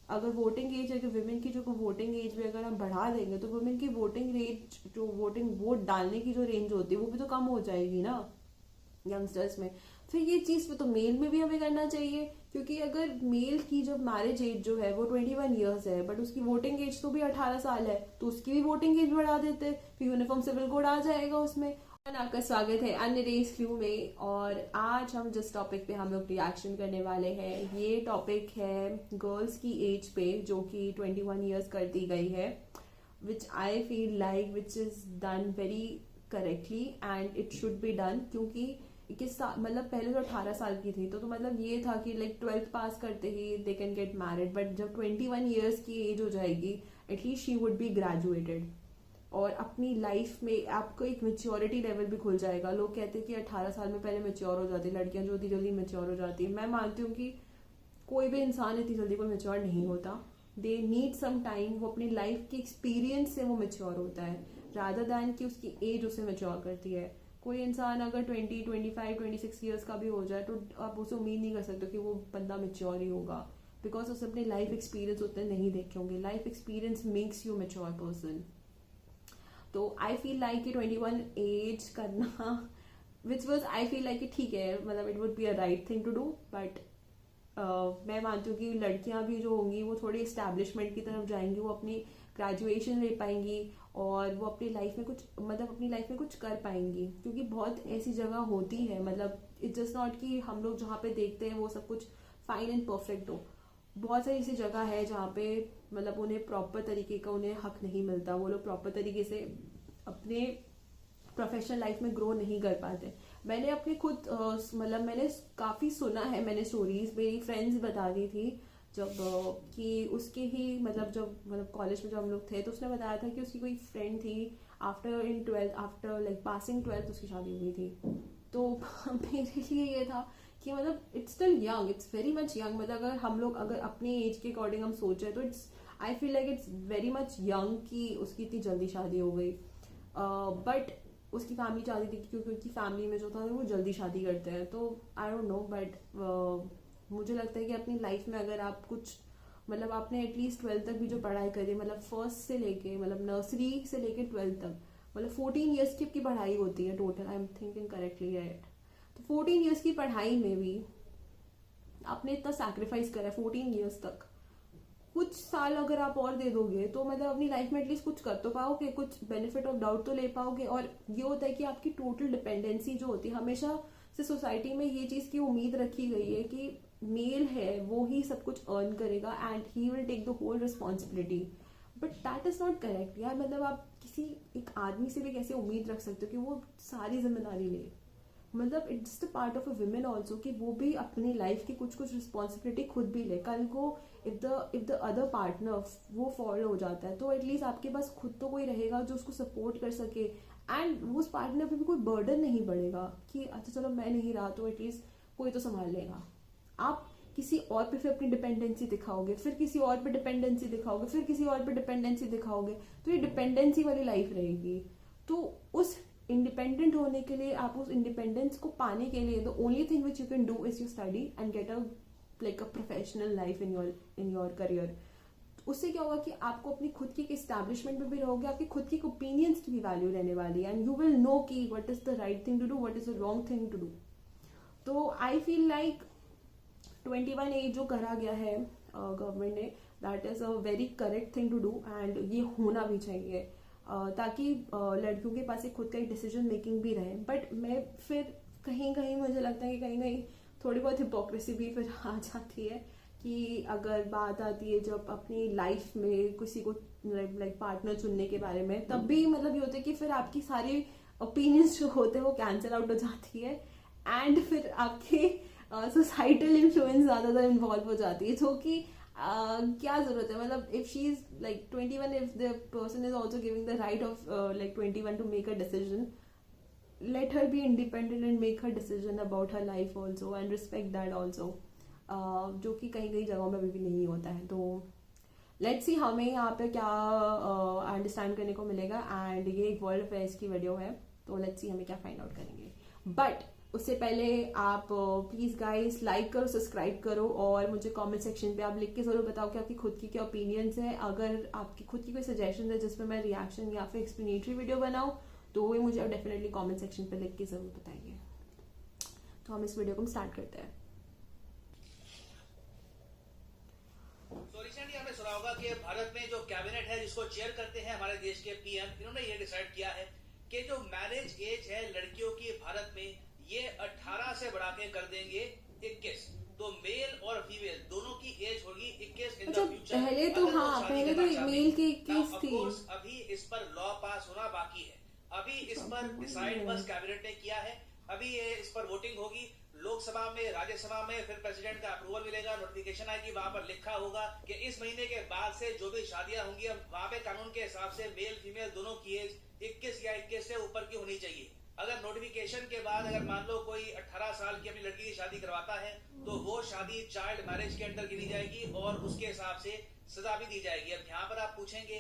अगर voting as, अगर women की जो वोटिंग एज भी अगर हम बढ़ा देंगे तो वुमेन की वोटिंग रेंज, जो वोट डालने की जो रेंज होती है वो भी तो कम हो जाएगी ना यंगस्टर्स में। फिर ये चीज़ तो मेल में भी हमें करना चाहिए, क्योंकि अगर मेल की जब मैरिज एज जो है वो 21 ईयर्स है, बट उसकी वोटिंग एज तो भी 18 साल है, तो उसकी भी वोटिंग एज बढ़ा देते, फिर यूनिफॉर्म सिविल कोड आ जाएगा उसमें। आपका स्वागत है अन्य रेस फ्लू में। और आज हम जिस टॉपिक पे हम लोग रिएक्शन करने वाले हैं, ये टॉपिक है गर्ल्स की एज पे जो कि 21 ईयर्स कर दी गई है, which I feel like which is done very correctly and it should be done. क्योंकि 21 साल मतलब पहले तो 18 साल की थी तो मतलब ये था कि लाइक 12th पास करते ही they can get married, but जब 21 ईयर्स की एज हो जाएगी at least she would be graduated और अपनी लाइफ में आपको एक मेच्योरिटी लेवल भी खुल जाएगा। लोग कहते हैं कि 18 साल में पहले मेच्योर हो जाती है लड़कियां, जो होती जल्दी मेच्योर हो जाती है। मैं मानती हूँ कि कोई भी इंसान इतनी जल्दी कोई मेच्योर नहीं होता, दे नीड सम टाइम। वो अपनी लाइफ के एक्सपीरियंस से वो मेच्योर होता है रादर दैन कि उसकी एज उसे मेच्योर करती है। कोई इंसान अगर 20, 25, 26 ईयर्स का भी हो जाए तो आप उसे उम्मीद नहीं कर सकते कि वो बंदा मेच्योर ही होगा, बिकॉज उसने अपने लाइफ एक्सपीरियंस उतने नहीं देखे होंगे। Life experience makes you mature person. तो आई फील लाइक कि 21 एज करना which was I feel like कि ठीक है, मतलब it would be a right thing to do, but मैं मानती हूँ कि लड़कियां भी जो होंगी वो थोड़ी इस्टेब्लिशमेंट की तरफ जाएंगी, वो अपनी ग्रेजुएशन ले पाएंगी और वो अपनी लाइफ में कुछ मतलब अपनी लाइफ में कुछ कर पाएंगी। क्योंकि बहुत ऐसी जगह होती है, मतलब इट्स जस्ट नॉट कि हम लोग जहाँ पे देखते हैं वो सब कुछ फाइन एंड परफेक्ट हो। बहुत सारी ऐसी जगह है जहाँ पे मतलब उन्हें प्रॉपर तरीके का उन्हें हक नहीं मिलता, वो लोग प्रॉपर तरीके से अपने प्रोफेशनल लाइफ में ग्रो नहीं कर पाते। मैंने अपने खुद मतलब मैंने काफ़ी सुना है, मैंने स्टोरीज मेरी फ्रेंड्स बता दी थी जब कि उसके ही मतलब जब मतलब कॉलेज में जब हम लोग थे तो उसने बताया था कि उसकी कोई फ्रेंड थी, after in 12th after like passing 12th उसकी शादी हुई थी। तो मेरे लिए ये था कि मतलब it's still young, it's very much young. मतलब अगर हम लोग अगर अपनी एज के अकॉर्डिंग हम सोचें तो it's I feel like it's very much young कि उसकी इतनी जल्दी शादी हो गई। बट उसकी फैमिली चाहती थी क्योंकि उसकी फैमिली में जो था वो जल्दी शादी करते हैं, तो आई डोंट नो, बट मुझे लगता है कि अपनी लाइफ में अगर आप कुछ मतलब आपने एटलीस्ट 12th तक भी जो पढ़ाई करी, मतलब फर्स्ट से लेके मतलब नर्सरी से लेके 12th तक, मतलब 14 ईयर्स की आपकी पढ़ाई होती है total, I am thinking correctly right. तो 14 ईयर्स की पढ़ाई में भी आपने इतना सैक्रिफाइस करा है 14 ईयर्स तक। कुछ साल अगर आप और दे दोगे तो मतलब अपनी लाइफ में एटलीस्ट कुछ कर तो पाओगे, कुछ बेनिफिट ऑफ डाउट तो ले पाओगे। और ये होता है कि आपकी टोटल डिपेंडेंसी जो होती है, हमेशा से सोसाइटी में ये चीज़ की उम्मीद रखी गई है कि मेल है वो ही सब कुछ अर्न करेगा and he will take the whole responsibility, but that is not correct यार। मतलब आप किसी एक आदमी से भी कैसे उम्मीद रख सकते हो कि वो सारी जिम्मेदारी ले। मतलब it's the part of a women also कि वो भी अपनी लाइफ की कुछ कुछ रिस्पॉन्सिबिलिटी खुद भी ले। कल को इफ द अदर पार्टनर वो फॉल हो जाता है तो एटलीस्ट आपके पास खुद तो कोई रहेगा जो उसको सपोर्ट कर सके, एंड उस पार्टनर पे भी कोई बर्डन नहीं पड़ेगा कि अच्छा चलो मैं नहीं रहा तो एटलीस्ट कोई तो संभाल लेगा। आप किसी और पे फिर अपनी डिपेंडेंसी दिखाओगे, फिर किसी और पे डिपेंडेंसी दिखाओगे, फिर किसी और पे डिपेंडेंसी दिखाओगे, तो ये डिपेंडेंसी वाली लाइफ रहेगी। तो उस इंडिपेंडेंट होने के लिए, आप उस इंडिपेंडेंस को पाने के लिए the only thing which you can do is you study and get a like a professional life in your career. उससे क्या होगा कि आपको अपनी खुद की एस्टैब्लिशमेंट में भी रहोगे, आपकी खुद की ओपिनियंस की भी वैल्यू रहने वाली है, एंड यू विल नो कि what is the right thing to do, what is the wrong thing to do. तो आई फील लाइक 21 एज जो करा गया है गवर्नमेंट ने, that is a very correct thing to do and ये होना भी चाहिए, ताकि लड़कियों के पास एक खुद का एक डिसीजन मेकिंग भी रहे। बट मैं फिर कहीं कहीं मुझे लगता है कि कहीं कहीं थोड़ी बहुत हिपोक्रेसी भी फिर आ जाती है कि अगर बात आती है जब अपनी लाइफ में किसी को लाइक पार्टनर चुनने के बारे में, तब भी मतलब ये होता है कि फिर आपकी सारी ओपिनियंस जो होते हैं वो कैंसिल आउट हो जाती है एंड फिर आपके सोसाइटल इन्फ्लुएंस ज़्यादातर इन्वॉल्व हो जाती है, जो कि क्या जरूरत है। मतलब if she is like 21, if the person is also giving the right of like 21 to make a decision, let her be independent and make her decision about her life also and respect that also, जो कि कहीं कहीं जगहों में अभी भी नहीं होता है। तो लेट्स सी हमें यहाँ पे क्या अंडरस्टैंड करने को मिलेगा, एंड ये एक वर्ल्ड अफेयर्स की वीडियो है तो लेट्स सी हमें क्या फाइंड आउट करेंगे। बट उससे पहले आप प्लीज गाइस लाइक करो, सब्सक्राइब करो, और मुझे कमेंट सेक्शन पे आप लिख के जरूर बताओ कि आपकी खुद की क्या ओपिनियंस है। अगर आपकी खुद की कोई सजेशन है जिसमें मैं रिएक्शन या फिर एक्सप्लेनेटरी वीडियो बनाऊं तो वो मुझे डेफिनेटली कमेंट सेक्शन पे लिख के जरूर बताइए। तो हम इस वीडियो को स्टार्ट करते हैं। तो रिसेंटली आपने सुना होगा कि भारत में जो कैबिनेट है जिसको चेयर करते हैं हमारे देश के पीएम, इन्होंने ये डिसाइड किया है कि जो मैरिज एज है लड़कियों की भारत में ये 18 से बढ़ा के कर देंगे 21। तो मेल और फीमेल दोनों की एज होगी 21 इन द फ्यूचर। पहले तो हाँ, पहले तो मेल की 21 थी। अभी इस पर लॉ पास होना बाकी है। अभी इस पर डिसाइड बस कैबिनेट ने किया है। अभी ये इस पर वोटिंग होगी लोकसभा में, राज्यसभा में, फिर प्रेसिडेंट का अप्रूवल मिलेगा, नोटिफिकेशन आएगी, वहां पर लिखा होगा कि इस महीने के बाद से जो भी शादियां होंगी अब वहां पे कानून के हिसाब से मेल फीमेल दोनों की एज 21 या 21 से ऊपर की होनी चाहिए। अगर नोटिफिकेशन के बाद अगर मान लो कोई 18 साल की अपनी लड़की की शादी करवाता है तो वो शादी चाइल्ड मैरिज के अंदर गिनी जाएगी और उसके हिसाब से सजा भी दी जाएगी। अब यहाँ पर आप पूछेंगे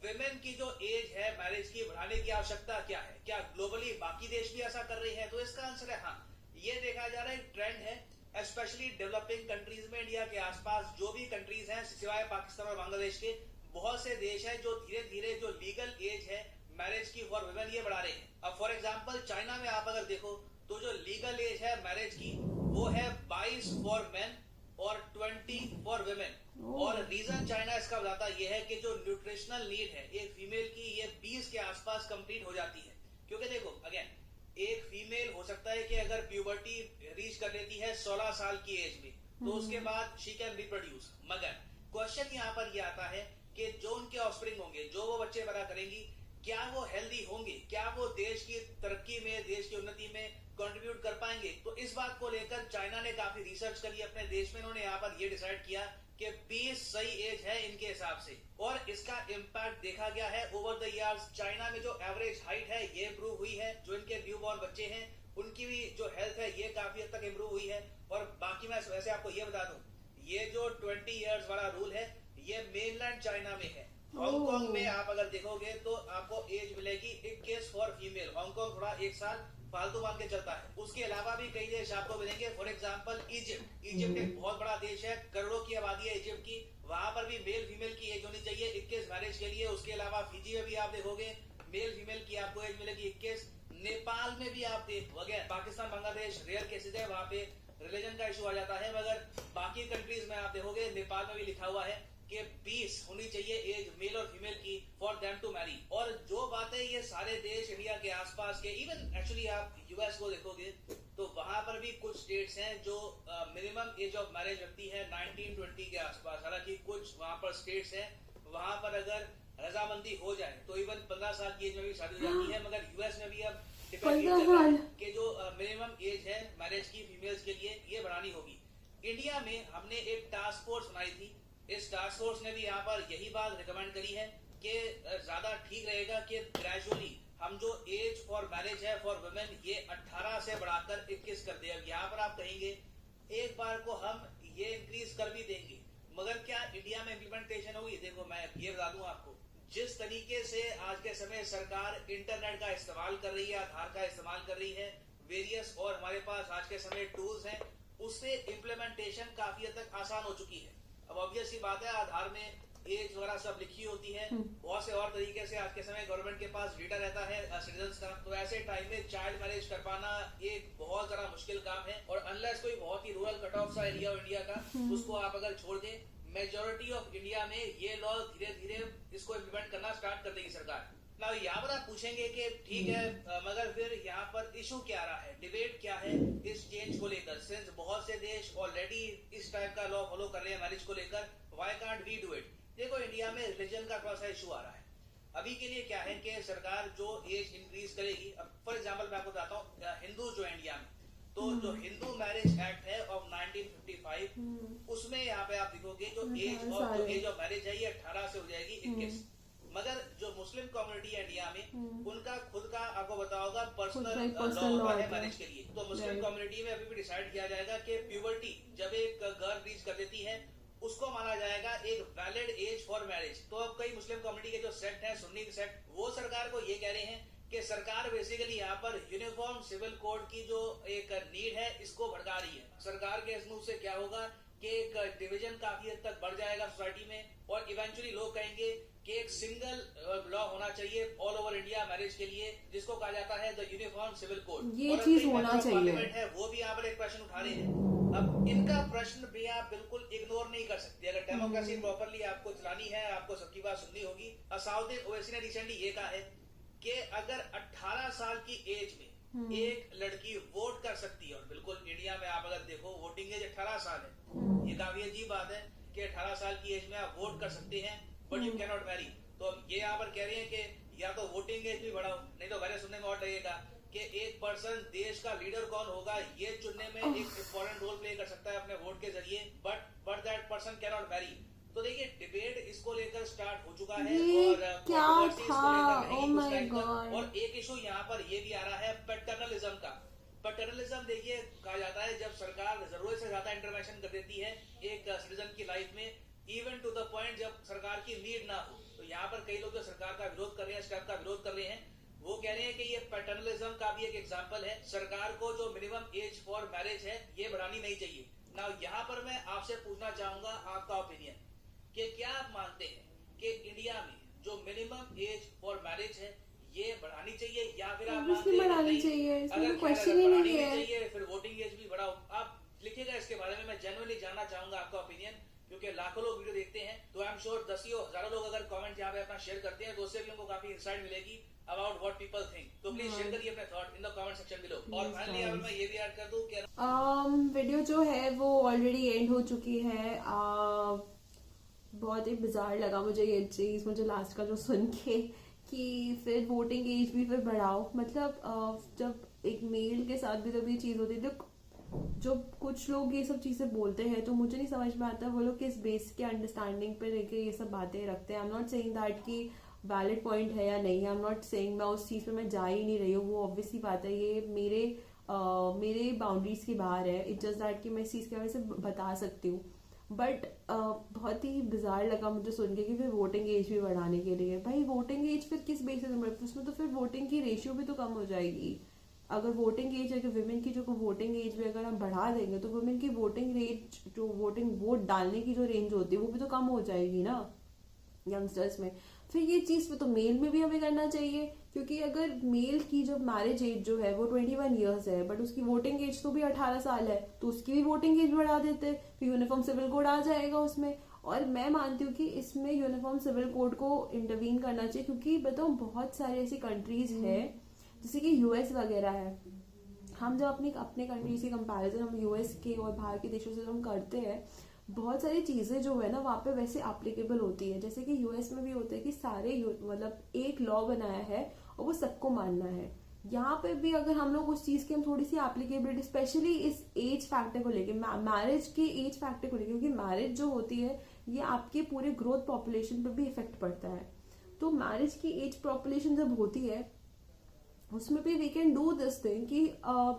विमेन की जो एज है मैरिज की बढ़ाने की आवश्यकता क्या है, क्या ग्लोबली बाकी देश भी ऐसा कर रही है? तो इसका आंसर है हाँ। ये देखा जा रहा है, एक ट्रेंड है स्पेशली डेवलपिंग कंट्रीज में, इंडिया के आसपास जो भी कंट्रीज हैं सिवाय पाकिस्तान और बांग्लादेश के, बहुत से देश हैं जो धीरे धीरे जो लीगल एज है मैरिज की फॉर वुमेन ये बढ़ा रहे हैं। अब फॉर एग्जांपल चाइना में आप अगर देखो तो जो लीगल एज है मैरिज की वो है 22 फॉर मेन और 20 फॉर वुमेन। और रीजन चाइना इसका बताता ये है कि जो न्यूट्रिशनल नीड है एक फीमेल की ये 20 के आसपास कंप्लीट हो जाती है। क्योंकि देखो अगेन एक फीमेल हो सकता है कि अगर प्यूबर्टी रीच कर लेती है 16 साल की एज में तो उसके बाद शी कैन रिप्रोड्यूस, मगर क्वेश्चन यहाँ पर ये आता है कि जो उनके ऑफस्प्रिंग होंगे, जो वो बच्चे पैदा करेंगी, क्या वो हेल्दी होंगे, क्या वो देश की तरक्की में, देश की उन्नति में कंट्रीब्यूट कर पाएंगे? तो इस बात को लेकर चाइना ने काफी रिसर्च करी अपने देश में। उन्होंने यहाँ पर ये डिसाइड किया कि 20 सही एज है इनके हिसाब से, और इसका इम्पैक्ट देखा गया है ओवर द इयर्स। चाइना में जो एवरेज हाइट है ये इम्प्रूव हुई है, जो इनके न्यूबॉर्न बच्चे हैं उनकी भी जो हेल्थ है ये काफी हद तक इम्प्रूव हुई है। और बाकी मैं वैसे आपको ये बता दूं, ये जो 20 इयर्स वाला रूल है ये मेनलैंड चाइना में है। हांगकांग में आप अगर देखोगे तो आपको एज मिलेगी 21 फॉर फीमेल। हांगकांग थोड़ा एक साल फालतू मान के चलता है। उसके अलावा भी कई देश आपको मिलेंगे, फॉर एग्जांपल इजिप्ट। इजिप्ट एक बहुत बड़ा देश है, करोड़ों की आबादी है इजिप्ट की, वहां पर भी मेल फीमेल की एज होनी चाहिए 21 मैरिज के लिए। उसके अलावा फिजी में भी आप देखोगे मेल फीमेल की आपको एज मिलेगी 21। नेपाल में भी आप देखोगे, पाकिस्तान बांग्लादेश रेयर केसेज है, वहां पे रिलीजन का इशू आ जाता है, मगर बाकी कंट्रीज में आप देखोगे नेपाल में भी लिखा हुआ है कि 20 होनी चाहिए एज मेल और फीमेल की फॉर देम टू मैरी। और जो बातें ये सारे देश इंडिया के आसपास के, इवन एक्चुअली आप यूएस को देखोगे तो वहां पर भी कुछ स्टेट्स हैं जो मिनिमम एज ऑफ मैरिज रखती है 19-20 के आसपास। हालांकि कुछ वहां पर स्टेट्स हैं वहां पर अगर रजामंदी हो जाए तो इवन 15 साल की एज में भी शादी हो जाती है, मगर यूएस में भी अब कि जो मिनिमम एज है मैरिज की फीमेल्स के लिए ये बढ़ानी होगी। इंडिया में हमने एक टास्क फोर्स बनाई थी, इस टास्क फोर्स ने भी यहाँ पर यही बात रिकमेंड करी है कि ज्यादा ठीक रहेगा कि ग्रेजुअली हम जो एज फॉर मैरिज है फॉर वुमेन ये 18 से बढ़ाकर 21 कर दे। अब यहाँ पर आप कहेंगे एक बार को हम ये इंक्रीज कर भी देंगे, मगर क्या इंडिया में इम्प्लीमेंटेशन होगी? देखो मैं ये बता दूं आपको, जिस तरीके से आज के समय सरकार इंटरनेट का इस्तेमाल कर रही है, आधार का इस्तेमाल कर रही है, वेरियस और हमारे पास आज के समय टूल्स हैं, उससे इम्प्लीमेंटेशन काफी हद तक आसान हो चुकी है। अब ऑब्वियस सी बात है आधार में एज वगैरह सब लिखी होती है, बहुत से और तरीके से आज के समय गवर्नमेंट के पास डेटा रहता है सिटीजन्स का, तो ऐसे टाइम में चाइल्ड मैरिज कर पाना एक बहुत ज्यादा मुश्किल काम है। और अनलेस कोई बहुत ही रूरल कट ऑफ सा एरिया इंडिया का, उसको आप अगर छोड़ दें, मेजोरिटी ऑफ इंडिया में ये लॉ धीरे धीरे इसको इम्प्लीमेंट करना स्टार्ट कर देगी सरकार। ना यहाँ पर आप पूछेंगे कि ठीक है मगर फिर यहाँ पर इशू क्या रहा है, डिबेट क्या है इस चेंज को लेकर? सिंस बहुत से देश ऑलरेडी इस टाइप का लॉ फॉलो कर रहे हैं मैरिज को लेकर, why can't we do it? देखो इंडिया में रिलीजन का थोड़ा सा इशू आ रहा है। अभी के लिए क्या है कि सरकार जो एज इंक्रीज करेगी, अब फॉर एग्जांपल मैं आपको बताता हूँ, हिंदू जो इंडिया में, तो जो हिंदू मैरिज एक्ट है ऑफ 1955 उसमें यहाँ पे आप देखोगे जो एज ऑफ मैरिज है ये 18 से हो जाएगी 21। मगर जो मुस्लिम कम्युनिटी है इंडिया में उनका खुद का आपको बताया होगा पर्सनल लॉ है मैरिज के लिए। तो मुस्लिम कम्युनिटी में अभी भी डिसाइड किया जाएगा कि प्यूबर्टी जब एक गर्ल रीच कर देती है उसको माना जाएगा एक वैलिड एज फॉर मैरिज। तो अब कई मुस्लिम कम्युनिटी के जो सेक्ट है, सुन्नी सेक्ट, वो सरकार को ये कह रहे हैं कि सरकार बेसिकली यहाँ पर यूनिफॉर्म सिविल कोड की जो एक नीड है इसको भड़का रही है। सरकार के इस मूव से क्या होगा कि एक डिवीजन काफी हद तक बढ़ जाएगा सोसाइटी में और इवेंचुअली लोग कहेंगे कि एक सिंगल लॉ होना चाहिए ऑल ओवर इंडिया मैरिज के लिए, जिसको कहा जाता है द यूनिफॉर्म सिविल कोड। ये चीज होना चाहिए है वो भी यहाँ पर एक प्रश्न उठा रहे हैं। अब इनका प्रश्न भी आप बिल्कुल इग्नोर नहीं कर सकते। अगर डेमोक्रेसी प्रॉपरली आपको चलानी है, आपको सबकी बात सुननी होगी। असाउद्दीन ओवैसी ने रिसेंटली ये कहा है कि अगर 18 साल की एज में एक लड़की वोट कर सकती है, और बिल्कुल इंडिया में आप अगर देखो वोटिंग एज 18 साल है, ये काफी अजीब बात है कि 18 साल की एज में आप वोट कर सकते हैं but you can not marry. तो ये यहाँ पर कह रहे हैं कि या तो वोटिंग एज भी बढ़ाओ, नहीं तो मेरे सुनने में और लगेगा कि एक पर्सन देश का लीडर कौन होगा ये चुनने में एक इंपॉर्टेंट रोल प्ले कर सकता है अपने वोट के जरिए, but that person can not marry. तो देखिए डिबेट इसको लेकर स्टार्ट हो चुका है और क्या था, ओह माय गॉड। और एक इशू यहाँ पर ये भी आ रहा है पैटर्नलिज्म का। पैटर्नलिज्म देखिए कहा जाता है जब सरकार जरूरत से ज्यादा इंटरवेंशन कर देती है एक सिटीजन की लाइफ में, इवन टू द पॉइंट जब सरकार की नीड ना हो। तो यहाँ पर कई लोग जो सरकार का विरोध कर रहे हैं, स्टेप का विरोध कर रहे हैं, वो कह रहे हैं कि ये पैटर्नलिज्म का भी एक एग्जांपल है। सरकार को जो मिनिमम एज फॉर मैरिज है ये बढ़ानी नहीं चाहिए। ना यहाँ पर मैं आपसे पूछना चाहूंगा आपका ओपिनियन कि क्या आप मानते हैं कि इंडिया में जो मिनिमम एज फॉर मैरिज है ये बढ़ानी चाहिए या फिर आप मानते हैं बढ़ानी चाहिए, अगर क्वेश्चन ही नहीं है चाहिए फिर वोटिंग एज भी बढ़ाओ। आप लिखिएगा इसके बारे में, मैं जेन्युइनली जानना चाहूंगा आपका ओपिनियन, क्योंकि लाखों लोग वीडियो देखते हैं। तो आई एम श्योर दसियों हजारों लोग अगर कमेंट यहाँ पे अपना शेयर करते हैं तो उससे भी उनको काफी इंसाइट मिलेगी अबाउट व्हाट पीपल थिंक। तो प्लीज शेयर करिए अपने thought in the comment section below. और फाइनली अगर मैं ये भी ऐड कर दूं कि वीडियो जो है वो ऑलरेडी एंड हो चुकी है। बहुत ही बिजार लगा मुझे ये चीज, मुझे लास्ट का जो सुन के कि फिर वोटिंग एज भी फिर बढ़ाओ। मतलब जब एक मेल के साथ भी जब ये चीज होती है, जो कुछ लोग ये सब चीजें बोलते हैं तो मुझे नहीं समझ में आता वो लोग किस बेस के अंडरस्टैंडिंग पे रह के ये सब बातें रखते हैं। I am not saying that कि वैलिड पॉइंट है या नहीं, आई एम नॉट सेइंग मैं उस चीज पे मैं जा ही नहीं रही हूँ, वो ऑब्वियसली बात है, ये मेरे बाउंड्रीज के बाहर है। इट्स जस्ट दैट कि मैं इस चीज के वजह से बता सकती हूँ। बट बहुत ही बिजार लगा मुझे सुन के कि फिर वोटिंग एज भी बढ़ाने के लिए। भाई वोटिंग एज फिर किस बेसिस पे, उसमें तो फिर वोटिंग की रेशियो भी तो कम हो जाएगी। अगर वोटिंग एज है कि विमेन की जो वोटिंग एज भी अगर हम बढ़ा देंगे तो वुमेन की वोटिंग रेंज, जो वोटिंग वोट डालने की जो रेंज होती है वो भी तो कम हो जाएगी ना यंगस्टर्स में। फिर ये चीज तो मेल में भी हमें करना चाहिए, क्योंकि अगर मेल की जो मैरिज एज जो है वो 21 ईयर्स है बट उसकी वोटिंग एज तो भी 18 साल है, तो उसकी भी वोटिंग एज बढ़ा देते, फिर यूनिफॉर्म सिविल कोड आ जाएगा उसमें। और मैं मानती हूँ कि इसमें यूनिफॉर्म सिविल कोड को इंटरवीन करना चाहिए, क्योंकि बताओ बहुत सारी ऐसी कंट्रीज है जैसे कि यूएस वगैरह है। हम जब अपने कंट्रीज के कंपैरिजन हम यूएस के और बाहर के देशों से हम करते हैं, बहुत सारी चीजें जो है ना वहाँ पे वैसे एप्लीकेबल होती है। जैसे कि यूएस में भी होता है कि सारे मतलब एक लॉ बनाया है और वो सबको मानना है। यहाँ पे भी अगर हम लोग उस चीज की हम थोड़ी सी एप्लीकेबिलिटी, स्पेशली इस एज फैक्टर को लेके, मैरिज के एज फैक्टर को लेके, क्योंकि मैरिज जो होती है ये आपके पूरे ग्रोथ पॉपुलेशन पर भी इफेक्ट पड़ता है। तो मैरिज की एज पॉपुलेशन जब होती है उसमें भी we can do this thing कि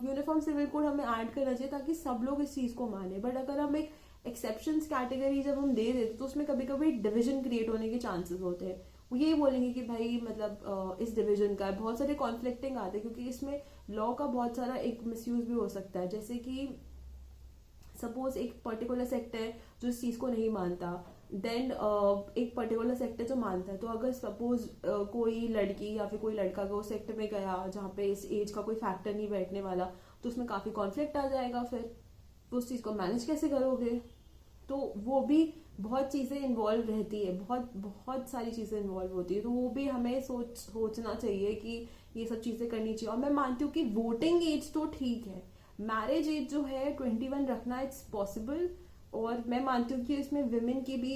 यूनिफॉर्म सिविल कोड हमें ऐड करना चाहिए ताकि सब लोग इस चीज को माने। बट अगर हम एक एक्सेप्शंस कैटेगरी जब हम दे देते तो उसमें कभी कभी डिवीजन क्रिएट होने के चांसेस होते हैं। वो यही बोलेंगे कि भाई मतलब इस डिवीजन का है, बहुत सारे कॉन्फ्लिक्टिंग आते हैं, क्योंकि इसमें लॉ का बहुत सारा एक मिसयूज भी हो सकता है। जैसे कि सपोज एक पर्टिकुलर सेक्टर है जो इस चीज को नहीं मानता, देन एक पर्टिकुलर सेक्टर जो मानता है। तो अगर सपोज कोई लड़की या फिर कोई लड़का अगर उस सेक्टर में गया जहाँ पे इस एज का कोई फैक्टर नहीं बैठने वाला, तो उसमें काफी कॉन्फ्लिक्ट आ जाएगा। फिर उस चीज को मैनेज कैसे करोगे? तो वो भी बहुत चीजें इन्वॉल्व रहती है, बहुत सारी चीजें इन्वॉल्व होती है। तो वो भी हमें सोचना चाहिए कि ये सब चीजें करनी चाहिए। और मैं मानती हूँ कि वोटिंग एज तो ठीक है, मैरिज एज जो है 21 रखना इट्स पॉसिबल। और मैं मानती हूँ कि इसमें विमेन की भी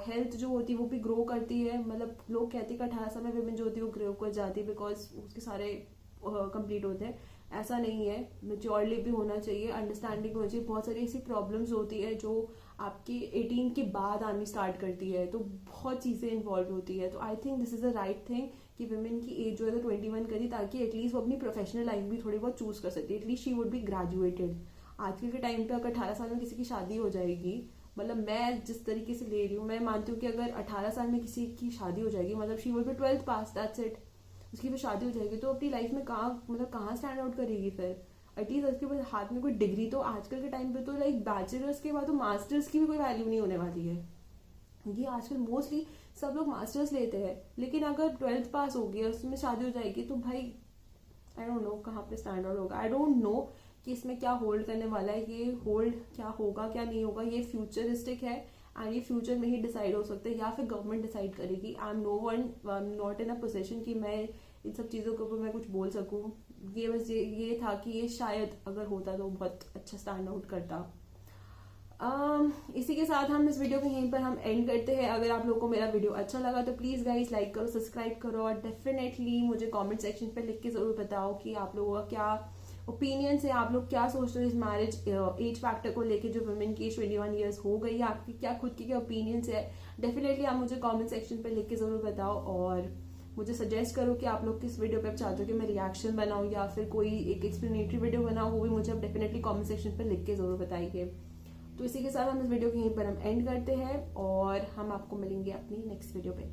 हेल्थ जो होती है वो भी ग्रो करती है। मतलब लोग कहते हैं कि 18 साल में विमेन जो होती है वो ग्रो कर जाती है बिकॉज उसके सारे कंप्लीट होते हैं। ऐसा नहीं है, मेच्योरली भी होना चाहिए, अंडरस्टैंडिंग होनी चाहिए। बहुत सारी ऐसी प्रॉब्लम्स होती है जो आपकी 18 के बाद आनी स्टार्ट करती है, तो बहुत चीजें इन्वॉल्व होती है। तो I think this is the right thing कि विमेन की एज जो है तो 21 करी, ताकि एटलीस्ट वो अपनी प्रोफेशनल लाइफ भी थोड़ी बहुत चूज कर सकती है। At least she would be graduated. आजकल के टाइम पे अगर 18 साल में किसी की शादी हो जाएगी, मतलब मैं जिस तरीके से ले रही हूँ, मैं मानती हूँ कि अगर 18 साल में किसी की शादी हो जाएगी मतलब she would B 12th pass, that's it. उसकी फिर शादी हो जाएगी तो अपनी लाइफ में कहाँ स्टैंड आउट करेगी फिर। एटलीस्ट उसके पास हाथ में कोई डिग्री तो आजकल के टाइम पे तो लाइक बैचलर्स के बाद तो मास्टर्स की भी कोई वैल्यू नहीं होने वाली है। ये आजकल मोस्टली सब लोग मास्टर्स लेते हैं, लेकिन अगर 12th पास हो गया उसमें शादी हो जाएगी तो भाई आई डोंट नो कहाँ पे स्टैंड आउट होगा। आई डोंट नो कि इसमें क्या होल्ड करने वाला है, ये होल्ड क्या होगा क्या नहीं होगा, ये फ्यूचरिस्टिक है एंड ये फ्यूचर में ही डिसाइड हो सकता है या फिर गवर्नमेंट डिसाइड करेगी। I am not in a position कि मैं इन सब चीज़ों के ऊपर मैं कुछ बोल सकूँ। ये बस ये था कि ये शायद अगर होता तो बहुत अच्छा स्टैंड आउट करता। इसी के साथ हम इस वीडियो को यहीं पर हम एंड करते हैं। अगर आप लोगों को मेरा वीडियो अच्छा लगा तो प्लीज़ गाइस लाइक करो, सब्सक्राइब करो और डेफिनेटली मुझे कमेंट सेक्शन पर लिख के ज़रूर बताओ कि आप लोगों का क्या ओपिनियंस है, आप लोग क्या सोचते हो इस मैरिज एज फैक्टर को लेके जो वुमेन की 21 ईयर्स हो गई है, आपकी क्या खुद की क्या ओपिनियंस है। डेफिनेटली आप मुझे कमेंट सेक्शन पर लिख के ज़रूर बताओ और मुझे सजेस्ट करो कि आप लोग किस वीडियो पे आप चाहते हो कि मैं रिएक्शन बनाऊं या फिर कोई एक एक्सप्लेनेटरी वीडियो बनाऊं, वो भी मुझे आप डेफिनेटली कमेंट सेक्शन पर लिख के ज़रूर बताइए। तो इसी के साथ हम इस वीडियो को यहीं पर हम एंड करते हैं और हम आपको मिलेंगे अपनी नेक्स्ट वीडियो पे।